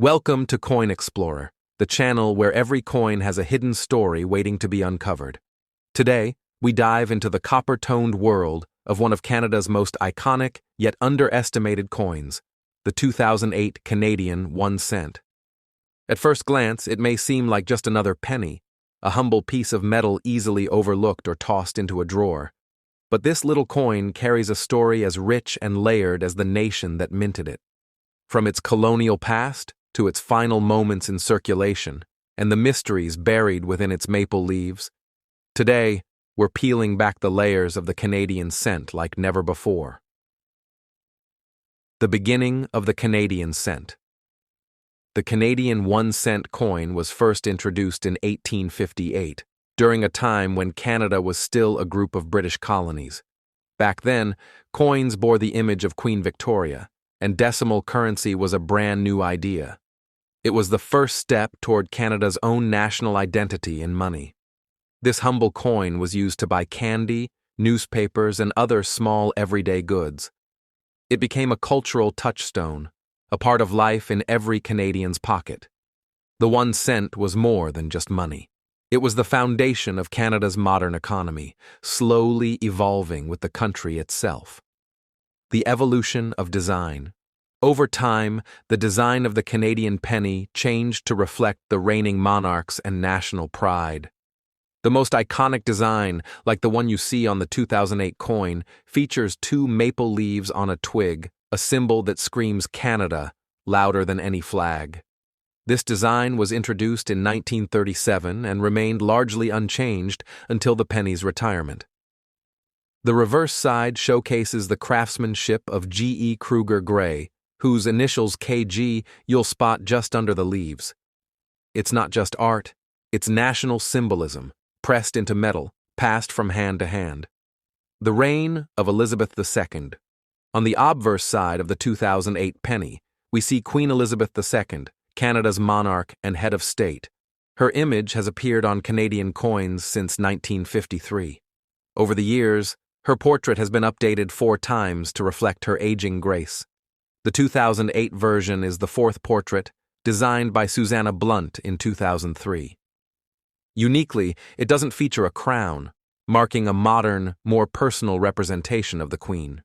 Welcome to Coin Explorer, the channel where every coin has a hidden story waiting to be uncovered. Today, we dive into the copper-toned world of one of Canada's most iconic yet underestimated coins, the 2008 Canadian 1 cent. At first glance, it may seem like just another penny, a humble piece of metal easily overlooked or tossed into a drawer. But this little coin carries a story as rich and layered as the nation that minted it. From its colonial past to its final moments in circulation, and the mysteries buried within its maple leaves, today we're peeling back the layers of the Canadian cent like never before. The beginning of the Canadian cent. The Canadian 1 cent coin was first introduced in 1858, during a time when Canada was still a group of British colonies. Back then, coins bore the image of Queen Victoria, and decimal currency was a brand new idea. It was the first step toward Canada's own national identity in money. This humble coin was used to buy candy, newspapers, and other small everyday goods. It became a cultural touchstone, a part of life in every Canadian's pocket. The 1 cent was more than just money. It was the foundation of Canada's modern economy, slowly evolving with the country itself. The evolution of design. Over time, the design of the Canadian penny changed to reflect the reigning monarchs and national pride. The most iconic design, like the one you see on the 2008 coin, features 2 maple leaves on a twig, a symbol that screams Canada louder than any flag. This design was introduced in 1937 and remained largely unchanged until the penny's retirement. The reverse side showcases the craftsmanship of G.E. Kruger Gray, whose initials KG you'll spot just under the leaves. It's not just art, it's national symbolism, pressed into metal, passed from hand to hand. The reign of Elizabeth II. On the obverse side of the 2008 penny, we see Queen Elizabeth II, Canada's monarch and head of state. Her image has appeared on Canadian coins since 1953. Over the years, her portrait has been updated 4 times to reflect her aging grace. The 2008 version is the 4th portrait, designed by Susanna Blunt in 2003. Uniquely, it doesn't feature a crown, marking a modern, more personal representation of the Queen.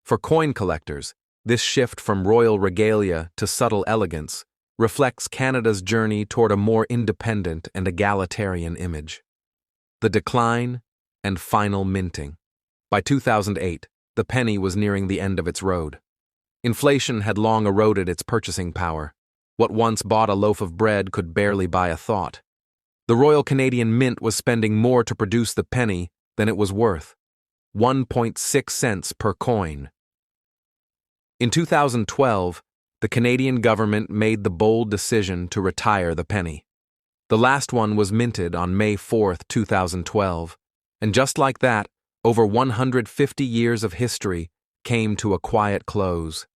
For coin collectors, this shift from royal regalia to subtle elegance reflects Canada's journey toward a more independent and egalitarian image. The decline and final minting. By 2008, the penny was nearing the end of its road. Inflation had long eroded its purchasing power. What once bought a loaf of bread could barely buy a thought. The Royal Canadian Mint was spending more to produce the penny than it was worth. 1.6 cents per coin. In 2012, the Canadian government made the bold decision to retire the penny. The last one was minted on May 4, 2012, and just like that, over 150 years of history came to a quiet close.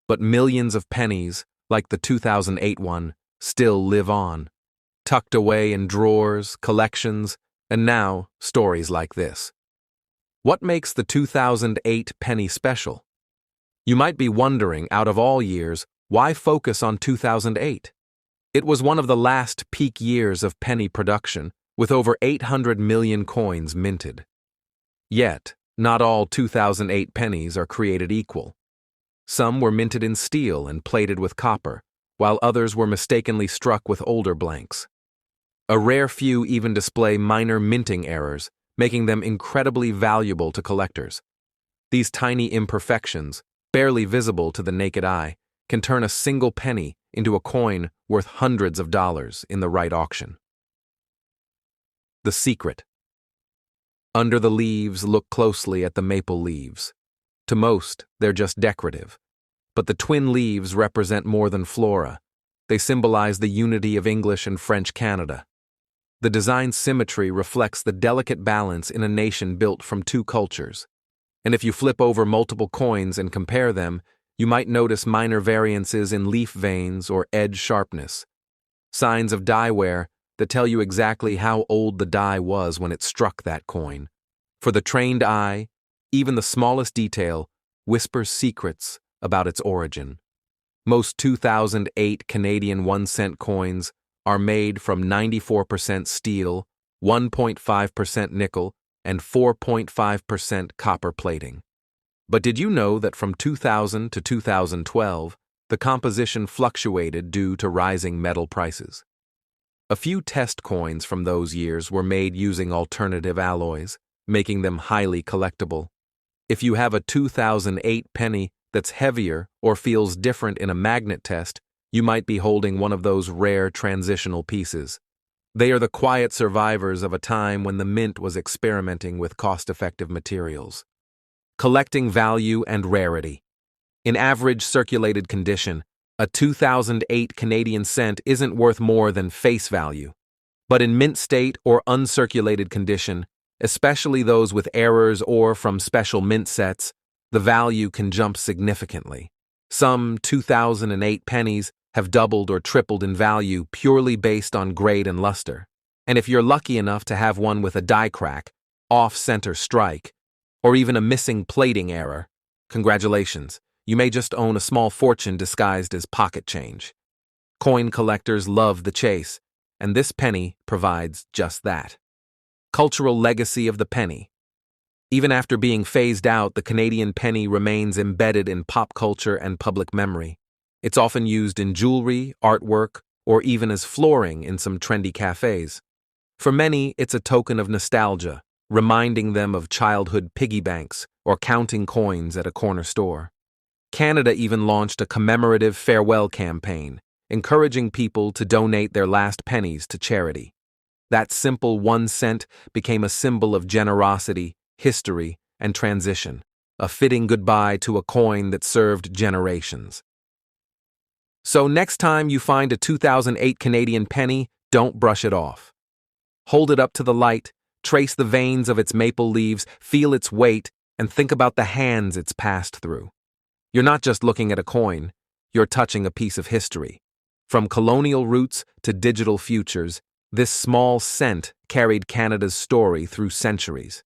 But millions of pennies, like the 2008 one, still live on, tucked away in drawers, collections, and now stories like this. What makes the 2008 penny special? You might be wondering, out of all years, why focus on 2008? It was one of the last peak years of penny production, with over 800 million coins minted. Yet, not all 2008 pennies are created equal. Some were minted in steel and plated with copper, while others were mistakenly struck with older blanks. A rare few even display minor minting errors, making them incredibly valuable to collectors. These tiny imperfections, barely visible to the naked eye, can turn a single penny into a coin worth hundreds of dollars in the right auction. The secret. Under the leaves, look closely at the maple leaves. To most, they're just decorative. But the twin leaves represent more than flora. They symbolize the unity of English and French Canada. The design symmetry reflects the delicate balance in a nation built from 2 cultures. And if you flip over multiple coins and compare them, you might notice minor variances in leaf veins or edge sharpness. Signs of die wear that tell you exactly how old the die was when it struck that coin. For the trained eye, even the smallest detail whispers secrets about its origin. Most 2008 Canadian 1-cent coins are made from 94% steel, 1.5% nickel, and 4.5% copper plating. But did you know that from 2000 to 2012, the composition fluctuated due to rising metal prices? A few test coins from those years were made using alternative alloys, making them highly collectible. If you have a 2008 penny that's heavier or feels different in a magnet test, you might be holding one of those rare transitional pieces. They are the quiet survivors of a time when the mint was experimenting with cost-effective materials. Collecting value and rarity. In average circulated condition, a 2008 Canadian cent isn't worth more than face value. But in mint state or uncirculated condition, especially those with errors or from special mint sets, the value can jump significantly. Some 2008 pennies have doubled or tripled in value purely based on grade and luster. And if you're lucky enough to have one with a die crack, off-center strike, or even a missing plating error, congratulations, you may just own a small fortune disguised as pocket change. Coin collectors love the chase, and this penny provides just that. Cultural legacy of the penny. Even after being phased out, the Canadian penny remains embedded in pop culture and public memory. It's often used in jewelry, artwork, or even as flooring in some trendy cafes. For many, it's a token of nostalgia, reminding them of childhood piggy banks or counting coins at a corner store. Canada even launched a commemorative farewell campaign, encouraging people to donate their last pennies to charity. That simple 1 cent became a symbol of generosity, history, and transition, a fitting goodbye to a coin that served generations. So next time you find a 2008 Canadian penny, don't brush it off. Hold it up to the light, trace the veins of its maple leaves, feel its weight, and think about the hands it's passed through. You're not just looking at a coin, you're touching a piece of history. From colonial roots to digital futures, this small cent carried Canada's story through centuries.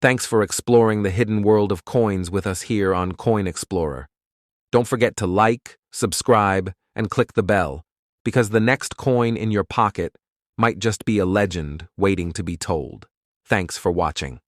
Thanks for exploring the hidden world of coins with us here on Coin Explorer. Don't forget to like, subscribe, and click the bell, because the next coin in your pocket might just be a legend waiting to be told. Thanks for watching.